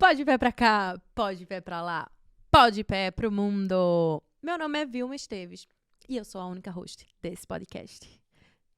Pode pé pra cá, pode pé pra lá, pode pé pro mundo. Meu nome é Vilma Esteves e eu sou a única host desse podcast.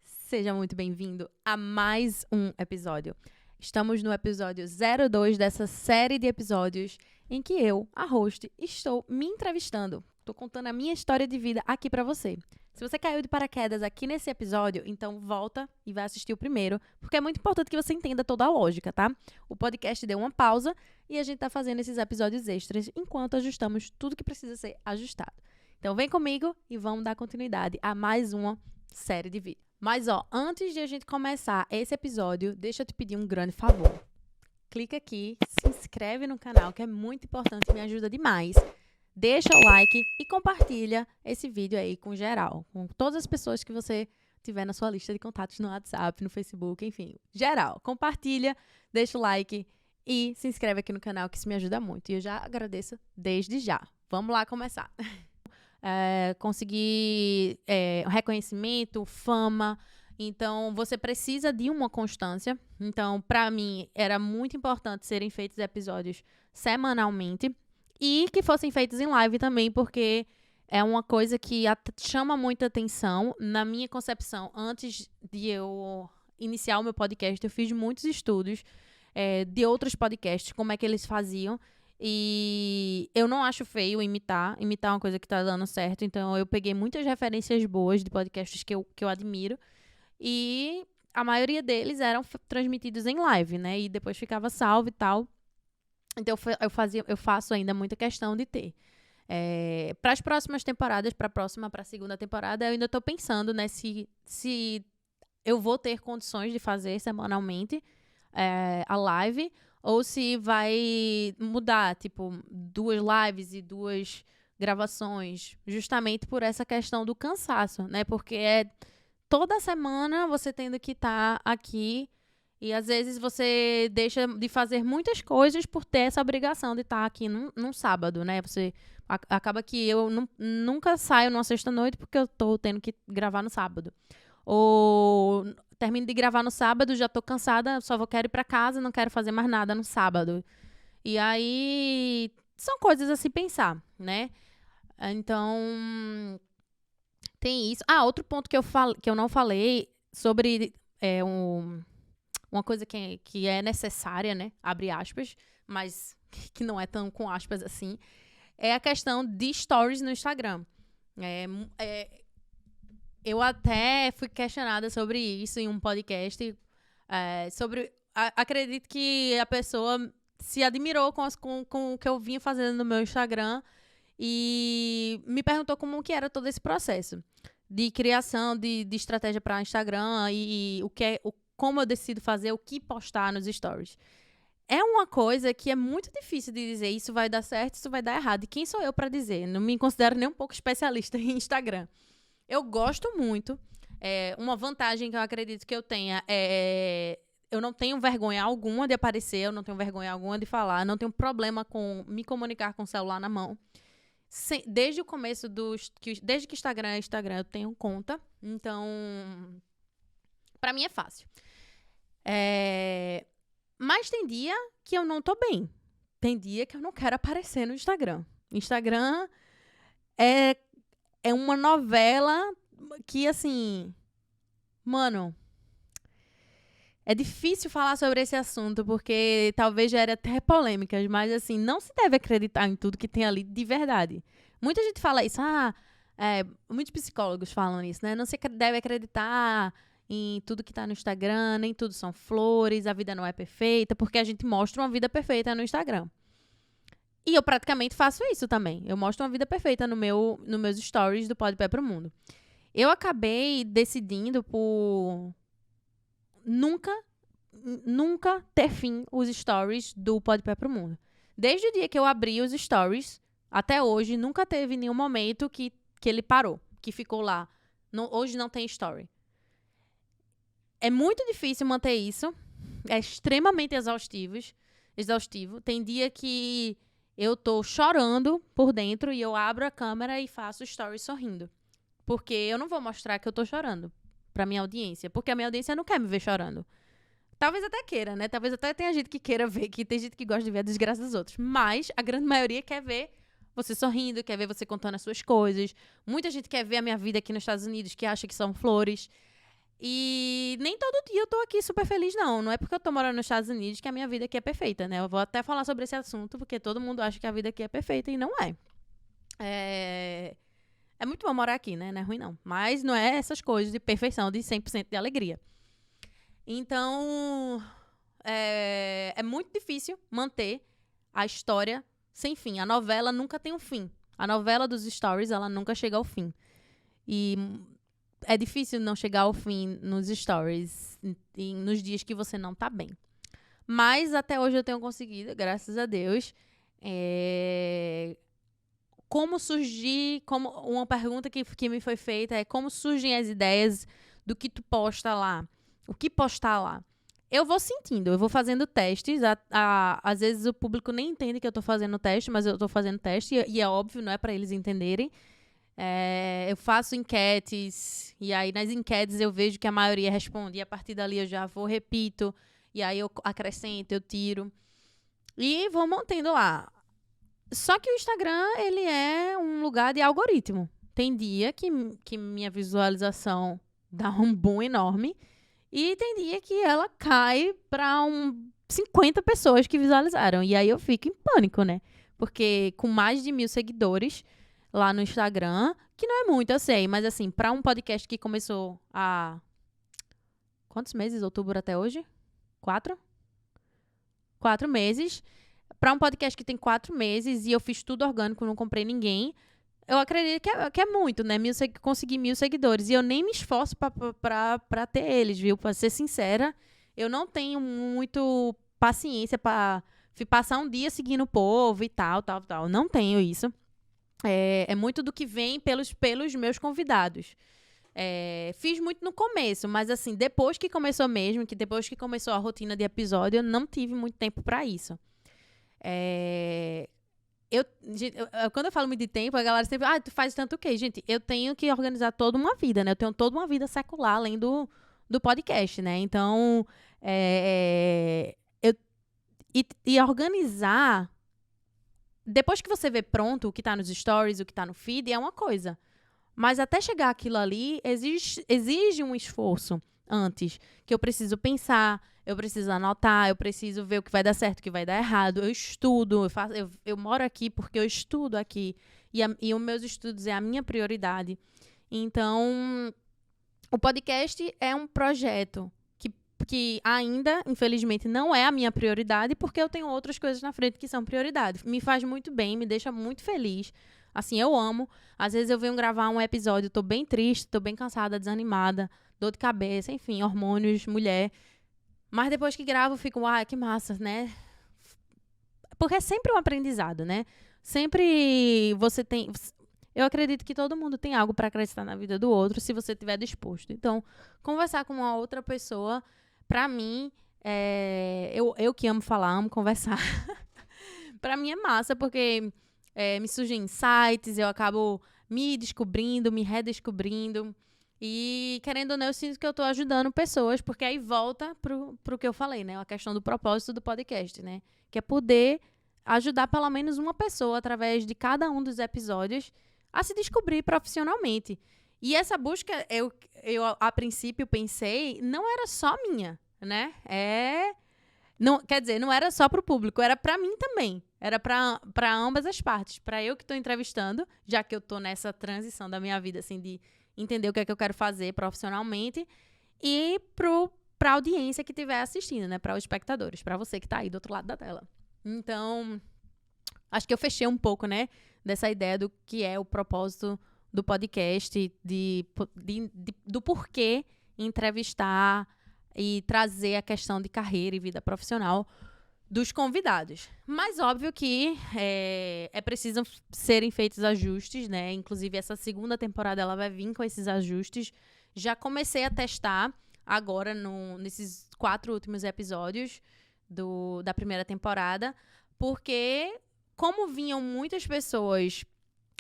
Seja muito bem-vindo a mais um episódio. Estamos no episódio 02 dessa série de episódios em que eu, a host, estou me entrevistando. Estou contando a minha história de vida aqui pra você. Se você caiu de paraquedas aqui nesse episódio, então volta e vai assistir o primeiro, porque é muito importante que você entenda toda a lógica, tá? O podcast deu uma pausa e a gente tá fazendo esses episódios extras enquanto ajustamos tudo que precisa ser ajustado. Então vem comigo e vamos dar continuidade a mais uma série de vídeos. Mas antes de a gente começar esse episódio, deixa eu te pedir um grande favor. Clica aqui, se inscreve no canal, que é muito importante, me ajuda demais. Deixa o like e compartilha esse vídeo aí com geral, com todas as pessoas que você tiver na sua lista de contatos no WhatsApp, no Facebook, enfim, geral. Compartilha, deixa o like e se inscreve aqui no canal, que isso me ajuda muito. E eu já agradeço desde já. Vamos lá começar. Conseguir reconhecimento, fama. Então, você precisa de uma constância. Então, para mim, era muito importante serem feitos episódios semanalmente. E que fossem feitos em live também, porque é uma coisa que chama muita atenção. Na minha concepção, antes de eu iniciar o meu podcast, eu fiz muitos estudos de outros podcasts, como é que eles faziam. E eu não acho feio imitar. Imitar é uma coisa que tá dando certo. Então, eu peguei muitas referências boas de podcasts que eu admiro. E a maioria deles eram transmitidos em live, né? E depois ficava salvo e tal. Então, eu faço ainda muita questão de ter. Para as próximas temporadas, para a segunda temporada, eu ainda estou pensando, né, se eu vou ter condições de fazer semanalmente a live, ou se vai mudar, tipo, 2 lives e 2 gravações, justamente por essa questão do cansaço, né? Porque toda semana você tendo que estar aqui. E às vezes você deixa de fazer muitas coisas por ter essa obrigação de estar aqui num sábado, né? Você acaba que eu nunca saio numa sexta-noite porque eu tô tendo que gravar no sábado. Ou termino de gravar no sábado, já tô cansada, só quero ir pra casa, não quero fazer mais nada no sábado. E aí são coisas a se pensar, né? Então, tem isso. Outro ponto que eu não falei sobre uma coisa que é necessária, né? Abre aspas, mas que não é tão com aspas assim, é a questão de stories no Instagram. Eu até fui questionada sobre isso em um podcast. Acredito que a pessoa se admirou com o que eu vinha fazendo no meu Instagram e me perguntou como que era todo esse processo de criação de estratégia para Instagram e como eu decido fazer, o que postar nos stories. É uma coisa que é muito difícil de dizer, isso vai dar certo, isso vai dar errado. E quem sou eu para dizer? Não me considero nem um pouco especialista em Instagram. Eu gosto muito. Uma vantagem que eu acredito que eu tenha eu não tenho vergonha alguma de aparecer, eu não tenho vergonha alguma de falar, não tenho problema com me comunicar com o celular na mão. Desde o começo desde que Instagram é Instagram, eu tenho conta. Então, pra mim é fácil. Mas tem dia que eu não tô bem. Tem dia que eu não quero aparecer no Instagram. Instagram é uma novela que, assim... Mano, é difícil falar sobre esse assunto, porque talvez gere até polêmicas, mas, assim, não se deve acreditar em tudo que tem ali de verdade. Muita gente fala isso. Muitos psicólogos falam isso, né? Não se deve acreditar em tudo que tá no Instagram, nem tudo são flores, a vida não é perfeita, porque a gente mostra uma vida perfeita no Instagram. E eu praticamente faço isso também. Eu mostro uma vida perfeita nos meus stories do Pode Pé Pro Mundo. Eu acabei decidindo por nunca ter fim os stories do Pode Pé Pro Mundo. Desde o dia que eu abri os stories, até hoje, nunca teve nenhum momento que ele parou, que ficou lá. Hoje não tem story. É muito difícil manter isso. É extremamente exaustivo. Tem dia que eu tô chorando por dentro e eu abro a câmera e faço stories sorrindo. Porque eu não vou mostrar que eu tô chorando pra minha audiência. Porque a minha audiência não quer me ver chorando. Talvez até queira, né? Talvez até tenha gente que queira ver, que tem gente que gosta de ver a desgraça dos outros. Mas a grande maioria quer ver você sorrindo, quer ver você contando as suas coisas. Muita gente quer ver a minha vida aqui nos Estados Unidos, que acha que são flores. E nem todo dia eu tô aqui super feliz, não. Não é porque eu tô morando nos Estados Unidos que a minha vida aqui é perfeita, né? Eu vou até falar sobre esse assunto, porque todo mundo acha que a vida aqui é perfeita e não é. É muito bom morar aqui, né? Não é ruim, não. Mas não é essas coisas de perfeição, de 100% de alegria. Então, é muito difícil manter a história sem fim. A novela nunca tem um fim. A novela dos stories, ela nunca chega ao fim. E é difícil não chegar ao fim nos stories, nos dias que você não tá bem. Mas até hoje eu tenho conseguido, graças a Deus. Como surgir, uma pergunta que me foi feita é como surgem as ideias do que tu posta lá. O que postar lá? Eu vou sentindo, eu vou fazendo testes. Às vezes o público nem entende que eu tô fazendo teste, mas eu tô fazendo teste e é óbvio, não é pra eles entenderem. Eu faço enquetes e aí nas enquetes eu vejo que a maioria responde e a partir dali eu já repito e aí eu acrescento, eu tiro e vou mantendo lá. Só que o Instagram, ele é um lugar de algoritmo. Tem dia que minha visualização dá um boom enorme e tem dia que ela cai para 50 pessoas que visualizaram. E aí eu fico em pânico, né? Porque com mais de 1.000 seguidores lá no Instagram, que não é muito, eu sei, mas assim, para um podcast que começou há quantos meses? Outubro até hoje? 4? 4 meses. Para um podcast que tem 4 meses e eu fiz tudo orgânico, não comprei ninguém, eu acredito que é muito, né? Conseguir 1.000 seguidores. E eu nem me esforço pra ter eles, viu? Pra ser sincera, eu não tenho muito paciência pra passar um dia seguindo o povo e tal. Não tenho isso. É muito do que vem pelos meus convidados. Fiz muito no começo, mas assim, depois que começou mesmo, que depois que começou a rotina de episódio, eu não tive muito tempo pra isso. Quando eu falo muito de tempo, a galera sempre, tu faz tanto o quê? Gente, eu tenho que organizar toda uma vida, né? Eu tenho toda uma vida secular, além do podcast, né? Então, organizar, depois que você vê pronto o que tá nos stories, o que tá no feed, é uma coisa. Mas até chegar aquilo ali, exige um esforço antes, que eu preciso pensar, eu preciso anotar, eu preciso ver o que vai dar certo, o que vai dar errado. Eu estudo, eu moro aqui porque eu estudo aqui. E os meus estudos é a minha prioridade. Então, o podcast é um projeto que ainda, infelizmente, não é a minha prioridade, porque eu tenho outras coisas na frente que são prioridade. Me faz muito bem, me deixa muito feliz. Assim, eu amo. Às vezes eu venho gravar um episódio, tô bem triste, tô bem cansada, desanimada, dor de cabeça, enfim, hormônios, mulher. Mas depois que gravo, eu fico, que massa, né? Porque é sempre um aprendizado, né? Sempre você tem... Eu acredito que todo mundo tem algo para acrescentar na vida do outro, se você estiver disposto. Então, conversar com uma outra pessoa, pra mim, eu que amo falar, amo conversar. Pra mim é massa, porque me surgem insights, eu acabo me descobrindo, me redescobrindo. E, querendo ou não, eu sinto que eu tô ajudando pessoas, porque aí volta pro que eu falei, né? A questão do propósito do podcast, né? Que é poder ajudar pelo menos uma pessoa, através de cada um dos episódios, a se descobrir profissionalmente. E essa busca, eu a princípio pensei, não era só minha, né? Não, quer dizer, não era só pro público, era pra mim também. Era pra ambas as partes. Pra eu que tô entrevistando, já que eu tô nessa transição da minha vida, assim, de entender o que é que eu quero fazer profissionalmente, e pra audiência que estiver assistindo, né? Para os espectadores, pra você que tá aí do outro lado da tela. Então, acho que eu fechei um pouco, né? Dessa ideia do que é o propósito do podcast, do porquê entrevistar e trazer a questão de carreira e vida profissional dos convidados. Mas óbvio que é preciso serem feitos ajustes, né? Inclusive, essa segunda temporada ela vai vir com esses ajustes. Já comecei a testar agora nesses 4 últimos episódios da primeira temporada, porque como vinham muitas pessoas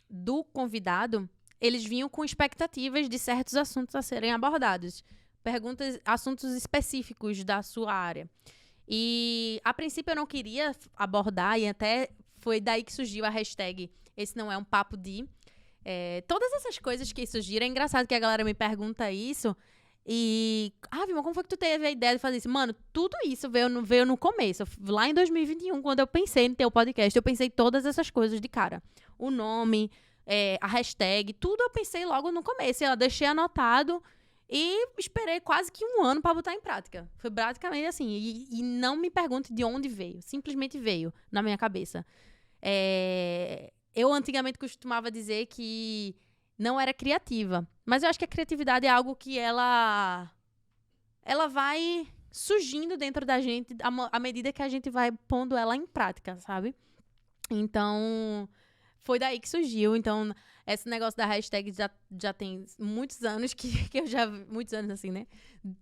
do convidado, eles vinham com expectativas de certos assuntos a serem abordados. perguntas, assuntos específicos da sua área. E, a princípio, eu não queria abordar, e até foi daí que surgiu a hashtag Esse Não É Um Papo De. Todas essas coisas que surgiram, é engraçado que a galera me pergunta isso, e, Vilma, como foi que tu teve a ideia de fazer isso? Mano, tudo isso veio no começo. Lá em 2021, quando eu pensei em ter o podcast, eu pensei todas essas coisas de cara. O nome, a hashtag, tudo eu pensei logo no começo. Eu deixei anotado e esperei quase que 1 ano pra botar em prática. Foi praticamente assim. E não me pergunte de onde veio. Simplesmente veio na minha cabeça. Eu antigamente costumava dizer que não era criativa. Mas eu acho que a criatividade é algo que ela vai surgindo dentro da gente à medida que a gente vai pondo ela em prática, sabe? Então, foi daí que surgiu. Então, esse negócio da hashtag já tem muitos anos que eu já... Muitos anos assim, né?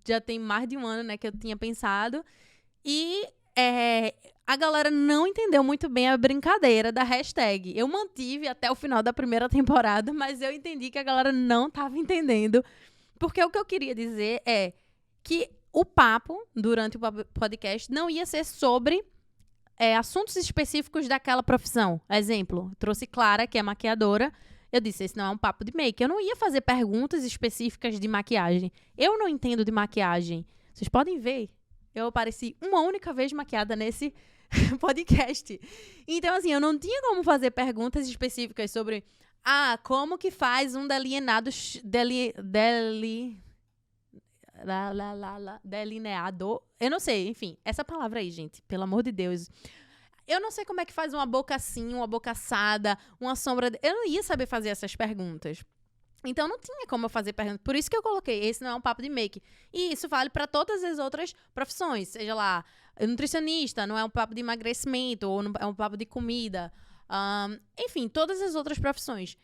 Já tem mais de 1 ano, né, que eu tinha pensado. E a galera não entendeu muito bem a brincadeira da hashtag. Eu mantive até o final da primeira temporada, mas eu entendi que a galera não estava entendendo. Porque o que eu queria dizer é que o papo, durante o podcast, não ia ser sobre assuntos específicos daquela profissão. Exemplo, trouxe Clara, que é maquiadora. Eu disse, esse não é um papo de make. Eu não ia fazer perguntas específicas de maquiagem. Eu não entendo de maquiagem. Vocês podem ver, eu apareci uma única vez maquiada nesse podcast. Então, assim, eu não tinha como fazer perguntas específicas sobre como que faz um delineado delineado. Eu não sei, enfim, essa palavra aí, gente, pelo amor de Deus. Eu não sei como é que faz uma boca assim, uma boca assada, uma sombra. Eu não ia saber fazer essas perguntas. Então, não tinha como eu fazer perguntas. Por isso que eu coloquei, esse não é um papo de make. E isso vale para todas as outras profissões. Seja lá, nutricionista, não é um papo de emagrecimento, ou não é um papo de comida. Enfim, todas as outras profissões.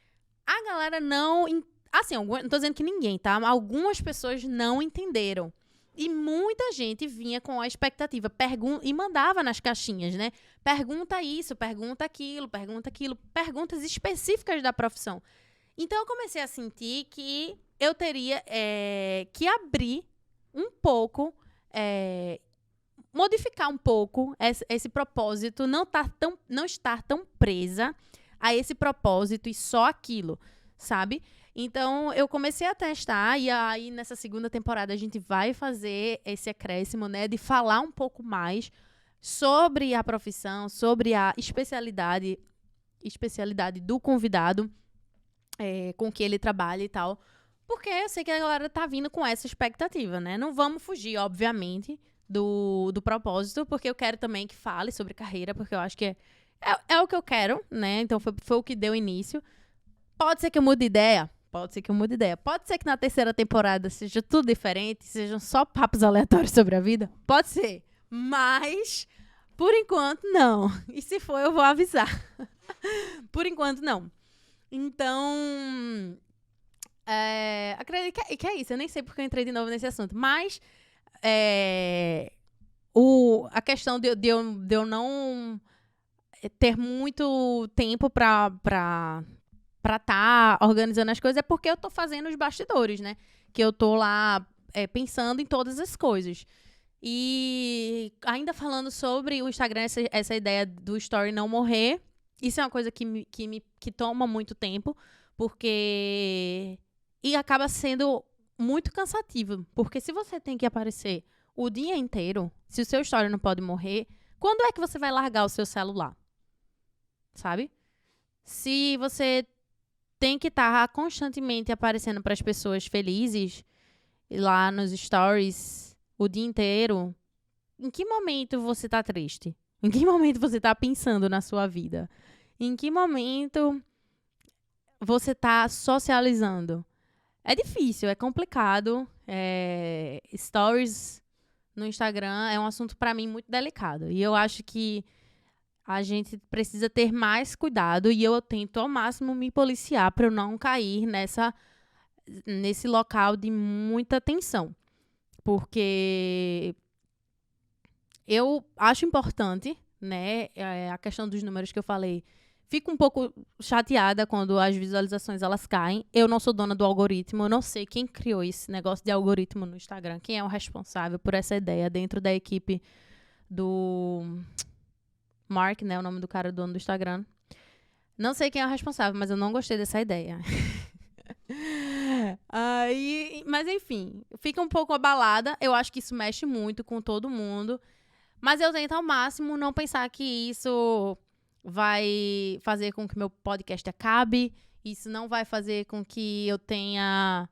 A galera não... Assim, não tô dizendo que ninguém, tá? Algumas pessoas não entenderam. E muita gente vinha com a expectativa e mandava nas caixinhas, né? Pergunta isso, pergunta aquilo, perguntas específicas da profissão. Então, eu comecei a sentir que eu teria que abrir um pouco, modificar um pouco esse propósito, não estar tão presa a esse propósito e só aquilo, sabe? Então, eu comecei a testar e aí, nessa segunda temporada, a gente vai fazer esse acréscimo, né? De falar um pouco mais sobre a profissão, sobre a especialidade do convidado, com que ele trabalha e tal. Porque eu sei que a galera tá vindo com essa expectativa, né? Não vamos fugir, obviamente, do propósito, porque eu quero também que fale sobre carreira, porque eu acho que é o que eu quero, né? Então, foi o que deu início. Pode ser que eu mude de ideia. Pode ser que na terceira temporada seja tudo diferente, sejam só papos aleatórios sobre a vida. Pode ser. Mas, por enquanto, não. E se for, eu vou avisar. Por enquanto, não. Então, acredito que é isso. Eu nem sei porque eu entrei de novo nesse assunto. Mas, a questão de eu não ter muito tempo pra estar organizando as coisas é porque eu tô fazendo os bastidores, né? Que eu tô lá pensando em todas as coisas. E ainda falando sobre o Instagram, essa ideia do story não morrer, isso é uma coisa que toma muito tempo, porque... E acaba sendo muito cansativo, porque se você tem que aparecer o dia inteiro, se o seu story não pode morrer, quando é que você vai largar o seu celular? Sabe? Se você tem que estar constantemente aparecendo para as pessoas felizes lá nos stories o dia inteiro, em que momento você tá triste? Em que momento você tá pensando na sua vida? Em que momento você tá socializando? É difícil, é complicado. Stories no Instagram é um assunto para mim muito delicado. E eu acho que a gente precisa ter mais cuidado e eu tento ao máximo me policiar para eu não cair nesse local de muita tensão. Porque eu acho importante, né, a questão dos números que eu falei, fico um pouco chateada quando as visualizações elas caem. Eu não sou dona do algoritmo, eu não sei quem criou esse negócio de algoritmo no Instagram, quem é o responsável por essa ideia dentro da equipe do Mark, né, o nome do cara dono do Instagram. Não sei quem é o responsável, mas eu não gostei dessa ideia. Mas enfim, fica um pouco abalada. Eu acho que isso mexe muito com todo mundo. Mas eu tento ao máximo não pensar que isso vai fazer com que meu podcast acabe. Isso não vai fazer com que eu tenha...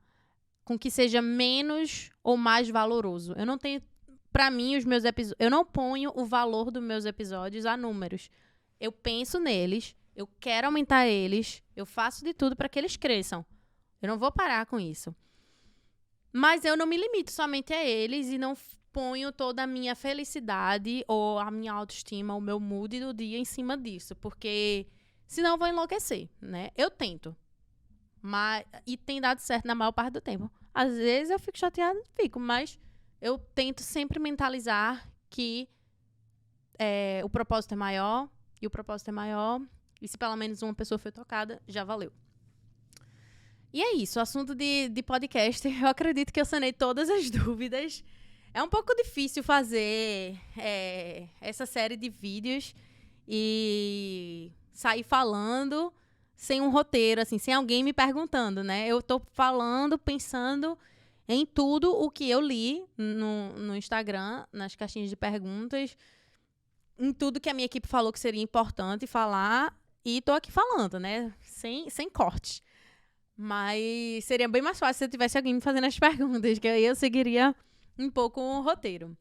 com que seja menos ou mais valoroso. Eu não tenho... Pra mim, os meus episódios... Eu não ponho o valor dos meus episódios a números. Eu penso neles. Eu quero aumentar eles. Eu faço de tudo para que eles cresçam. Eu não vou parar com isso. Mas eu não me limito somente a eles e não ponho toda a minha felicidade ou a minha autoestima, o meu mood do dia em cima disso. Porque senão eu vou enlouquecer, né? Eu tento. E tem dado certo na maior parte do tempo. Às vezes eu fico chateada, mas eu tento sempre mentalizar que o propósito é maior, e o propósito é maior, e se pelo menos uma pessoa foi tocada, já valeu. E é isso, o assunto de podcast, eu acredito que eu sanei todas as dúvidas. É um pouco difícil fazer essa série de vídeos e sair falando sem um roteiro, assim, sem alguém me perguntando, né? Eu tô falando, pensando em tudo o que eu li no Instagram, nas caixinhas de perguntas, em tudo que a minha equipe falou que seria importante falar, e tô aqui falando, né? Sem corte. Mas seria bem mais fácil se eu tivesse alguém me fazendo as perguntas, que aí eu seguiria um pouco o roteiro.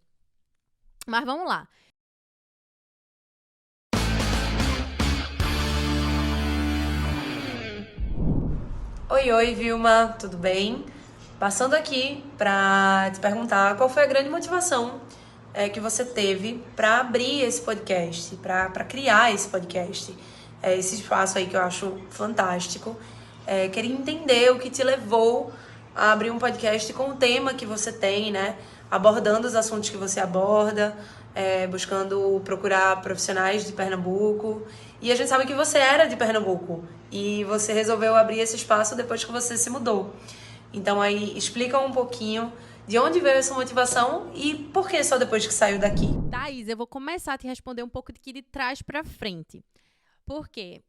Mas vamos lá. Oi, Vilma, tudo bem? Passando aqui para te perguntar qual foi a grande motivação que você teve para abrir esse podcast, para criar esse podcast, esse espaço aí que eu acho fantástico. Queria entender o que te levou a abrir um podcast com o tema que você tem, né? Abordando os assuntos que você aborda, buscando procurar profissionais de Pernambuco. E a gente sabe que você era de Pernambuco e você resolveu abrir esse espaço depois que você se mudou. Então aí explica um pouquinho de onde veio essa motivação e por que só depois que saiu daqui. Thaís, eu vou começar a te responder um pouco de trás para frente. Por quê?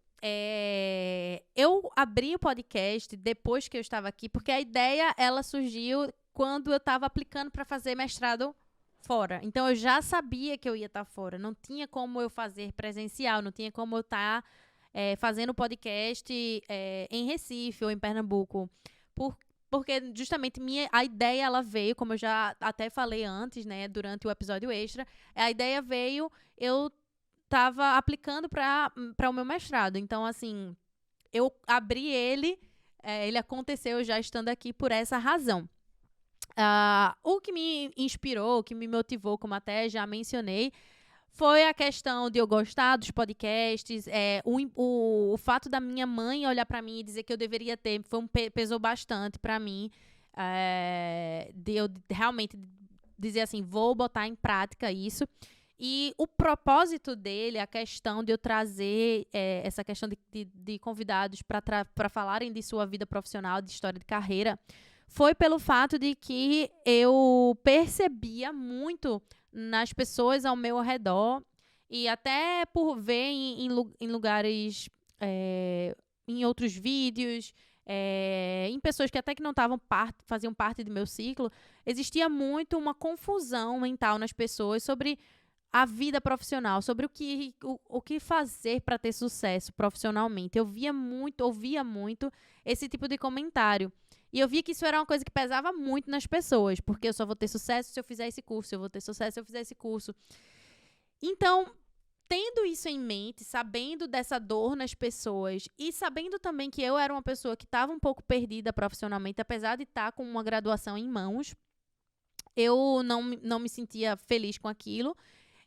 Eu abri o podcast depois que eu estava aqui, porque a ideia ela surgiu quando eu estava aplicando para fazer mestrado fora. Então, eu já sabia que eu ia estar fora. Não tinha como eu fazer presencial, não tinha como eu estar fazendo podcast em Recife ou em Pernambuco. Porque justamente a ideia ela veio, como eu já até falei antes, né, durante o episódio extra, a ideia veio, eu estava aplicando para o meu mestrado. Então, assim, eu abri ele aconteceu já estando aqui por essa razão. O que me inspirou, o que me motivou, como até já mencionei, foi a questão de eu gostar dos podcasts, o fato da minha mãe olhar para mim e dizer que eu deveria ter, pesou bastante para mim, de eu realmente dizer assim, vou botar em prática isso. E o propósito dele, a questão de eu trazer essa questão de convidados para falarem de sua vida profissional, de história de carreira, foi pelo fato de que eu percebia muito nas pessoas ao meu redor e até por ver em lugares, em outros vídeos, em pessoas que até que não faziam parte do meu ciclo, existia muito uma confusão mental nas pessoas sobre a vida profissional, sobre o que fazer para ter sucesso profissionalmente. Eu ouvia muito esse tipo de comentário. E eu via que isso era uma coisa que pesava muito nas pessoas, porque eu só vou ter sucesso se eu fizer esse curso, eu vou ter sucesso se eu fizer esse curso. Então, tendo isso em mente, sabendo dessa dor nas pessoas e sabendo também que eu era uma pessoa que estava um pouco perdida profissionalmente, apesar de estar com uma graduação em mãos, eu não me sentia feliz com aquilo.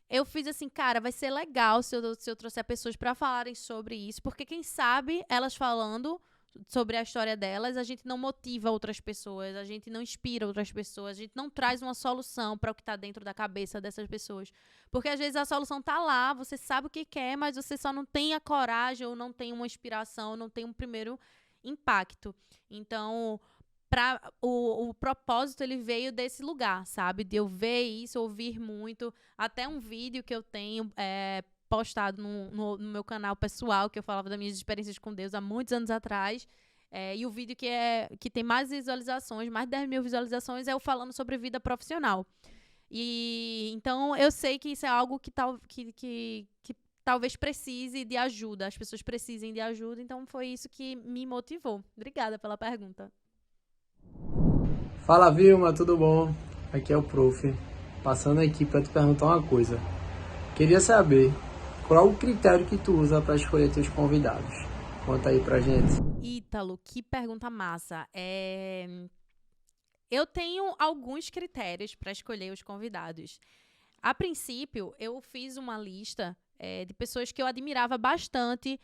Eu fiz assim, cara, vai ser legal se eu trouxer pessoas para falarem sobre isso, porque quem sabe elas falando sobre a história delas, a gente não motiva outras pessoas, a gente não inspira outras pessoas, a gente não traz uma solução para o que está dentro da cabeça dessas pessoas. Porque às vezes a solução está lá, você sabe o que quer, mas você só não tem a coragem, ou não tem uma inspiração, não tem um primeiro impacto. Então, o propósito, ele veio desse lugar, sabe? De eu ver isso, ouvir muito. Até um vídeo que eu tenho postado no meu canal pessoal, que eu falava das minhas experiências com Deus há muitos anos atrás. E o vídeo que tem mais visualizações, mais de 10 mil visualizações, é eu falando sobre vida profissional. E então eu sei que isso é algo que talvez precise de ajuda, as pessoas precisem de ajuda, então foi isso que me motivou. Obrigada pela pergunta. Fala, Vilma, tudo bom? Aqui é o Prof. Passando aqui para te perguntar uma coisa. Queria saber qual é o critério que tu usa para escolher teus convidados. Conta aí pra gente. Ítalo, que pergunta massa. Eu tenho alguns critérios para escolher os convidados. A princípio, eu fiz uma lista de pessoas que eu admirava bastante,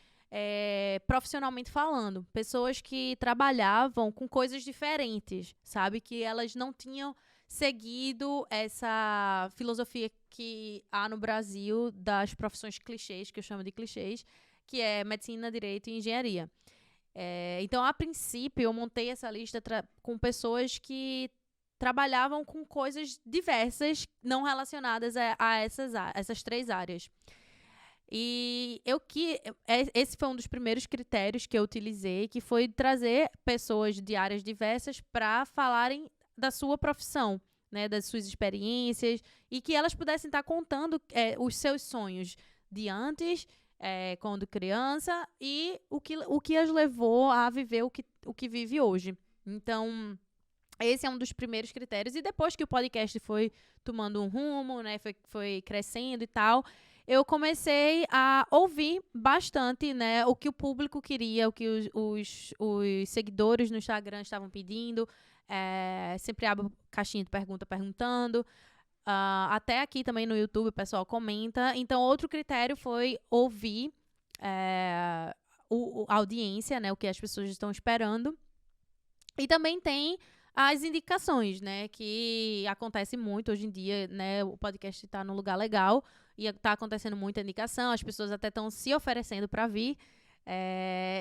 profissionalmente falando. Pessoas que trabalhavam com coisas diferentes, sabe? Que elas não tinham seguido essa filosofia que há no Brasil das profissões clichês, que eu chamo de clichês, que é medicina, direito e engenharia. Então, a princípio, eu montei essa lista com pessoas que trabalhavam com coisas diversas, não relacionadas a essas 3 áreas. E esse foi um dos primeiros critérios que eu utilizei, que foi trazer pessoas de áreas diversas para falarem da sua profissão, né, das suas experiências, e que elas pudessem estar contando os seus sonhos de antes, quando criança, e o que as levou a viver o que vive hoje. Então, esse é um dos primeiros critérios. E depois que o podcast foi tomando um rumo, né, foi crescendo e tal, eu comecei a ouvir bastante, né, o que o público queria, o que os seguidores no Instagram estavam pedindo. Sempre abro caixinha de pergunta perguntando. Até aqui também no YouTube o pessoal comenta. Então, outro critério foi ouvir a audiência, né, o que as pessoas estão esperando. E também tem as indicações, né, que acontece muito hoje em dia, né, o podcast está num lugar legal e está acontecendo muita indicação, as pessoas até estão se oferecendo para vir.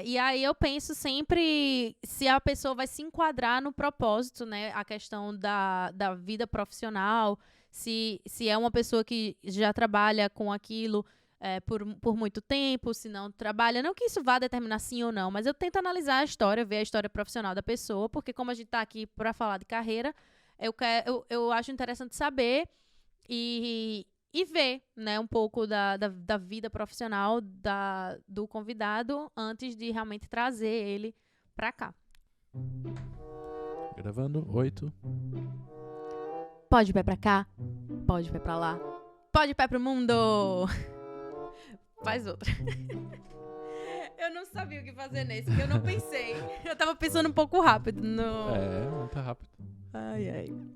E aí eu penso sempre se a pessoa vai se enquadrar no propósito, né, a questão da vida profissional, se é uma pessoa que já trabalha com aquilo por muito tempo, se não trabalha. Não que isso vá determinar sim ou não, mas eu tento analisar a história, ver a história profissional da pessoa, porque como a gente está aqui para falar de carreira, eu acho interessante saber e ver, né, um pouco da vida profissional do convidado antes de realmente trazer ele para cá. Gravando, 8. Pode pé para cá, pode pé para lá, pode pé pro mundo. Faz outra. Eu não sabia o que fazer nesse, porque eu não pensei. Eu tava pensando um pouco rápido. Muito rápido. Ai, ai.